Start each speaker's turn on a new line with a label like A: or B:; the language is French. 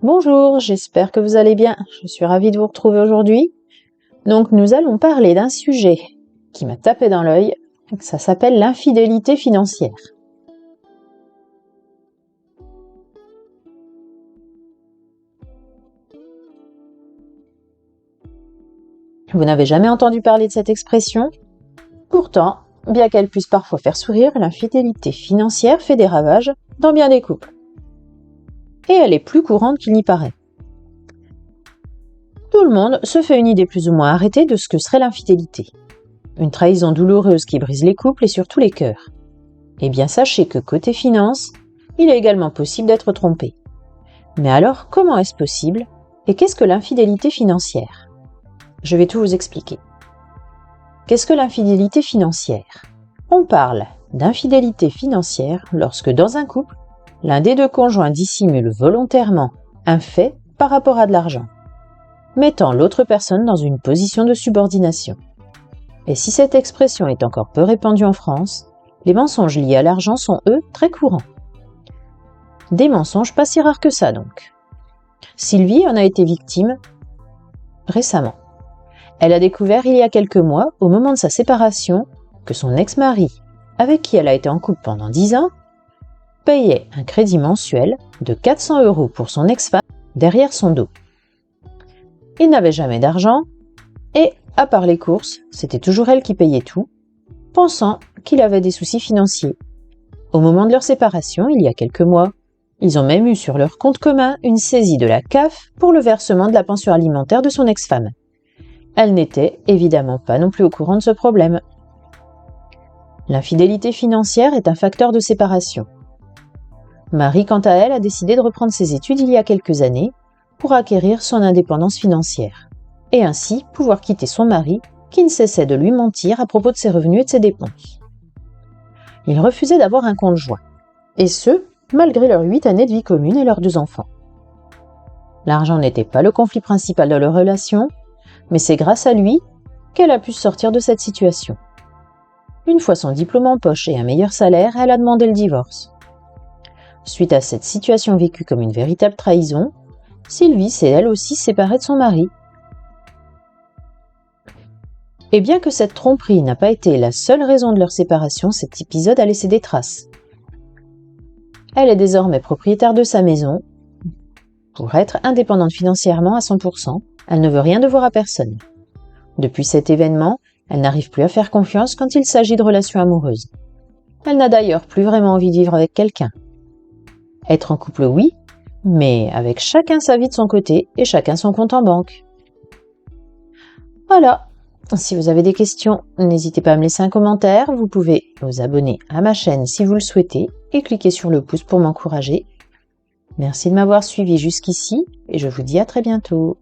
A: Bonjour, j'espère que vous allez bien. Je suis ravie de vous retrouver aujourd'hui. Donc nous allons parler d'un sujet qui m'a tapé dans l'œil. Ça s'appelle l'infidélité financière. Vous n'avez jamais entendu parler de cette expression? Pourtant, bien qu'elle puisse parfois faire sourire, l'infidélité financière fait des ravages dans bien des couples. Et elle est plus courante qu'il n'y paraît. Tout le monde se fait une idée plus ou moins arrêtée de ce que serait l'infidélité. Une trahison douloureuse qui brise les couples et surtout les cœurs. Eh bien, sachez que côté finance, il est également possible d'être trompé. Mais alors, comment est-ce possible? Et qu'est-ce que l'infidélité financière? Je vais tout vous expliquer. Qu'est-ce que l'infidélité financière? On parle d'infidélité financière lorsque dans un couple, l'un des deux conjoints dissimule volontairement un fait par rapport à de l'argent, mettant l'autre personne dans une position de subordination. Et si cette expression est encore peu répandue en France, les mensonges liés à l'argent sont, eux, très courants. Des mensonges pas si rares que ça, donc. Sylvie en a été victime récemment. Elle a découvert il y a quelques mois, au moment de sa séparation, que son ex-mari, avec qui elle a été en couple pendant 10 ans, payait un crédit mensuel de 400 € pour son ex-femme derrière son dos. Il n'avait jamais d'argent et, à part les courses, c'était toujours elle qui payait tout, pensant qu'il avait des soucis financiers. Au moment de leur séparation, il y a quelques mois, ils ont même eu sur leur compte commun une saisie de la CAF pour le versement de la pension alimentaire de son ex-femme. Elle n'était évidemment pas non plus au courant de ce problème. L'infidélité financière est un facteur de séparation. Marie, quant à elle, a décidé de reprendre ses études il y a quelques années pour acquérir son indépendance financière et ainsi pouvoir quitter son mari qui ne cessait de lui mentir à propos de ses revenus et de ses dépenses. Il refusait d'avoir un compte joint, et ce, malgré leurs 8 années de vie commune et leurs 2 enfants. L'argent n'était pas le conflit principal de leur relation, mais c'est grâce à lui qu'elle a pu sortir de cette situation. Une fois son diplôme en poche et un meilleur salaire, elle a demandé le divorce. Suite à cette situation vécue comme une véritable trahison, Sylvie s'est elle aussi séparée de son mari. Et bien que cette tromperie n'a pas été la seule raison de leur séparation, cet épisode a laissé des traces. Elle est désormais propriétaire de sa maison. Pour être indépendante financièrement à 100%, elle ne veut rien devoir à personne. Depuis cet événement, elle n'arrive plus à faire confiance quand il s'agit de relations amoureuses. Elle n'a d'ailleurs plus vraiment envie de vivre avec quelqu'un. Être en couple, oui, mais avec chacun sa vie de son côté et chacun son compte en banque. Voilà. Si vous avez des questions, n'hésitez pas à me laisser un commentaire. Vous pouvez vous abonner à ma chaîne si vous le souhaitez et cliquer sur le pouce pour m'encourager. Merci de m'avoir suivi jusqu'ici et je vous dis à très bientôt.